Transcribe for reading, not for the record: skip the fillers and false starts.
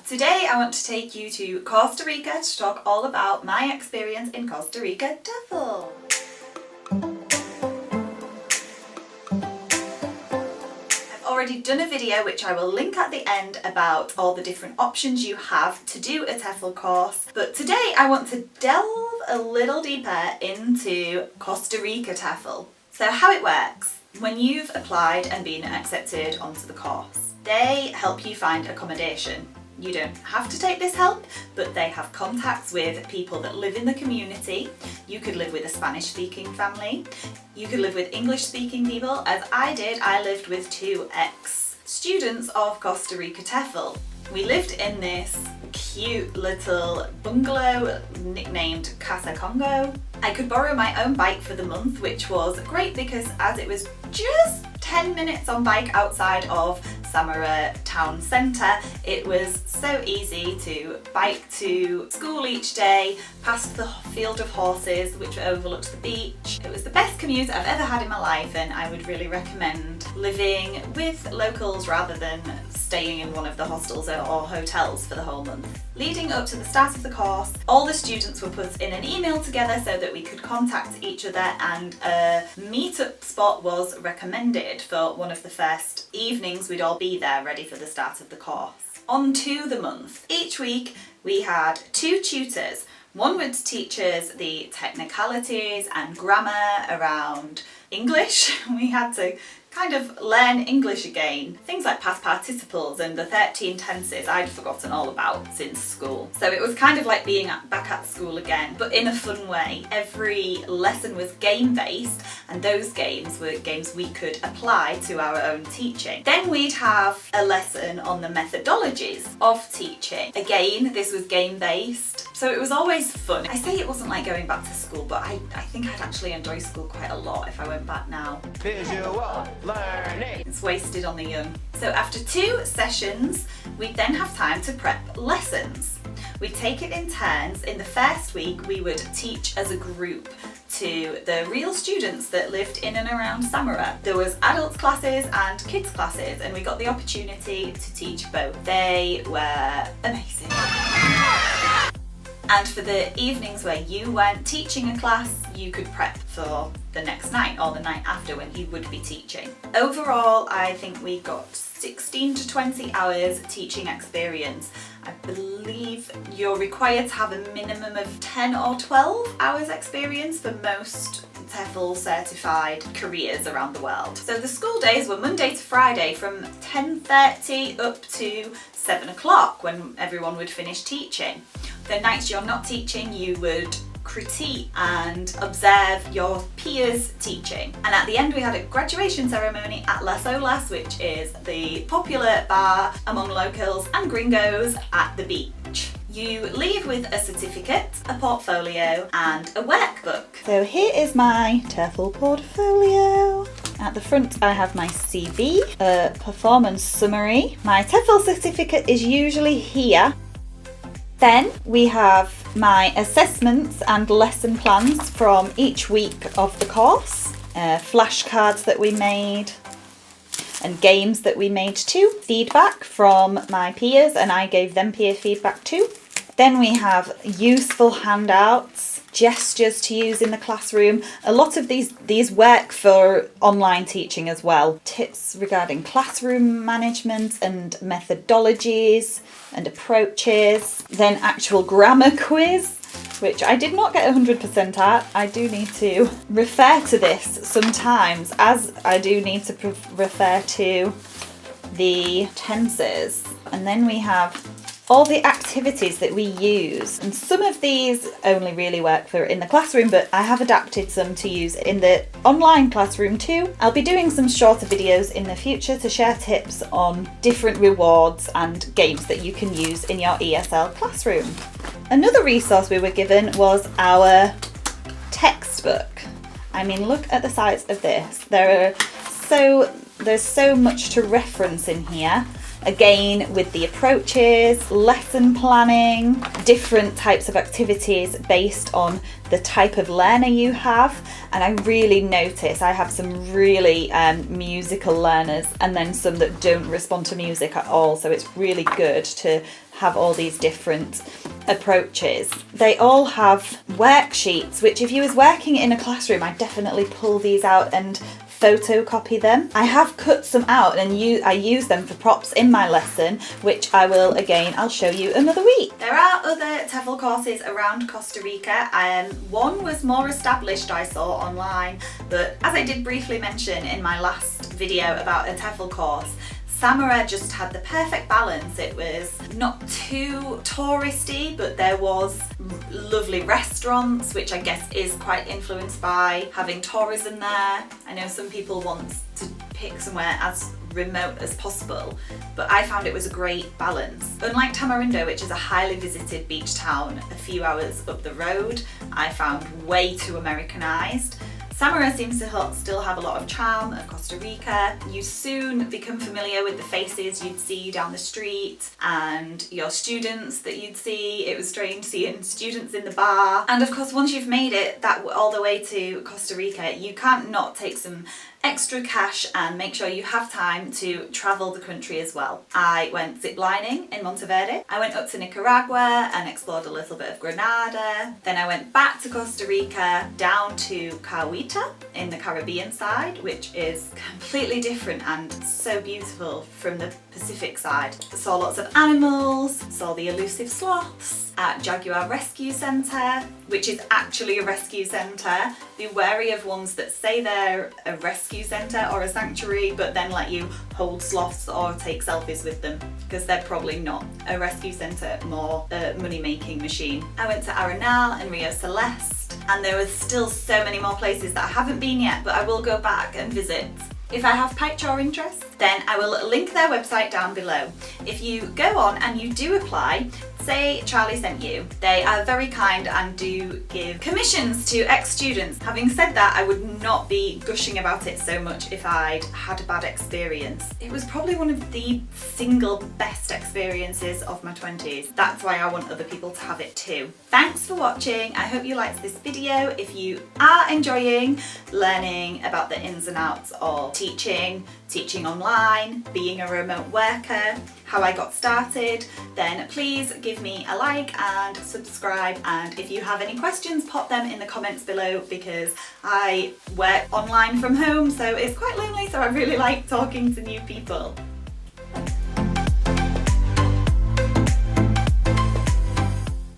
Today I want to take you to Costa Rica to talk all about my experience in Costa Rica TEFL. I've already done a video which I will link at the end about all the different options you have to do a TEFL course, but today I want to delve a little deeper into Costa Rica TEFL. So how it works: when you've applied and been accepted onto the course, they help you find accommodation. You don't have to take this help, but they have contacts with people that live in the community. You could live with a Spanish-speaking family. You could live with English-speaking people, as I did. I lived with two ex-students of Costa Rica TEFL. We lived in this cute little bungalow nicknamed Casa Congo. I could borrow my own bike for the month, which was great because as it was just 10 minutes on bike outside of Samara town centre, it was so easy to bike to school each day, past the field of horses which overlooked the beach. It was the best commute I've ever had in my life, and I would really recommend living with locals rather than staying in one of the hostels or hotels for the whole month. Leading up to the start of the course, all the students were put in an email together so that we could contact each other, and a meet-up spot was recommended for one of the first evenings. We'd all be there ready for the start of the course. On to the month. Each week we had two tutors. One would teach us the technicalities and grammar around English. We had to kind of learn English again. Things like past participles and the 13 tenses I'd forgotten all about since school. So it was kind of like being back at school again, but in a fun way. Every lesson was game-based, and those games were games we could apply to our own teaching. Then we'd have a lesson on the methodologies of teaching. Again, this was game-based, so it was always fun. I say it wasn't like going back to school, but I think I'd actually enjoy school quite a lot if I went back now. Visual learning. It's wasted on the young. So after 2 sessions, we'd then have time to prep lessons. We'd take it in turns. In the first week, we would teach as a group to the real students that lived in and around Samara. There was adults classes and kids classes, and we got the opportunity to teach both. They were amazing. And for the evenings where you weren't teaching a class, you could prep for the next night or the night after when you would be teaching. Overall, I think we got 16 to 20 hours teaching experience. I believe you're required to have a minimum of 10 or 12 hours experience for most TEFL certified careers around the world. So the school days were Monday to Friday from 10:30 up to 7 o'clock when everyone would finish teaching. The nights you're not teaching, you would critique and observe your peers teaching. And at the end we had a graduation ceremony at Las Olas, which is the popular bar among locals and gringos at the beach. You leave with a certificate, a portfolio and a workbook. So here is my TEFL portfolio. At the front I have my CV, a performance summary. My TEFL certificate is usually here. Then we have my assessments and lesson plans from each week of the course, flashcards that we made and games that we made too, feedback from my peers and I gave them peer feedback too. Then we have useful handouts, gestures to use in the classroom. A lot of these work for online teaching as well. Tips regarding classroom management and methodologies and approaches. Then actual grammar quiz, which I did not get 100% at. I do need to refer to this sometimes, as I do need to refer to the tenses. And then we have all the activities that we use, and some of these only really work for in the classroom, but I have adapted some to use in the online classroom too. I'll be doing some shorter videos in the future to share tips on different rewards and games that you can use in your ESL classroom. Another resource we were given was our textbook. I mean, look at the size of this. There's so much to reference in here. Again, with the approaches, lesson planning, different types of activities based on the type of learner you have. And I really notice I have some really musical learners and then some that don't respond to music at all. So it's really good to have all these different approaches. They all have worksheets, which if you was working in a classroom, I'd definitely pull these out and photocopy them. I have cut some out and I use them for props in my lesson, which I'll show you another week. There are other TEFL courses around Costa Rica. One was more established I saw online, but as I did briefly mention in my last video about a TEFL course, Samara just had the perfect balance. It was not too touristy, but there was lovely restaurants, which I guess is quite influenced by having tourism there. I know some people want to pick somewhere as remote as possible, but I found it was a great balance. Unlike Tamarindo, which is a highly visited beach town a few hours up the road, I found way too Americanized. Samara seems to still have a lot of charm of Costa Rica. You soon become familiar with the faces you'd see down the street and your students that you'd see. It was strange seeing students in the bar. And of course, once you've made it all the way to Costa Rica, you can't not take some extra cash and make sure you have time to travel the country as well. I went ziplining in Monteverde. I went up to Nicaragua and explored a little bit of Granada. Then I went back to Costa Rica, down to Cahuita in the Caribbean side, which is completely different and so beautiful from the Pacific side. Saw lots of animals, saw the elusive sloths at Jaguar Rescue Centre, which is actually a rescue centre. Be wary of ones that say they're a rescue centre or a sanctuary, but then let you hold sloths or take selfies with them, because they're probably not a rescue centre, more a money-making machine. I went to Arenal and Rio Celeste, and there was still so many more places that I haven't been yet, but I will go back and visit. If I have piqued your interest, then I will link their website down below. If you go on and you do apply, say Charlie sent you. They are very kind and do give commissions to ex-students. Having said that, I would not be gushing about it so much if I'd had a bad experience. It was probably one of the single best experiences of my 20s. That's why I want other people to have it too. Thanks for watching. I hope you liked this video. If you are enjoying learning about the ins and outs of teaching online, being a remote worker, how I got started, then please give me a like and subscribe. And if you have any questions, pop them in the comments below, because I work online from home, so it's quite lonely, so I really like talking to new people.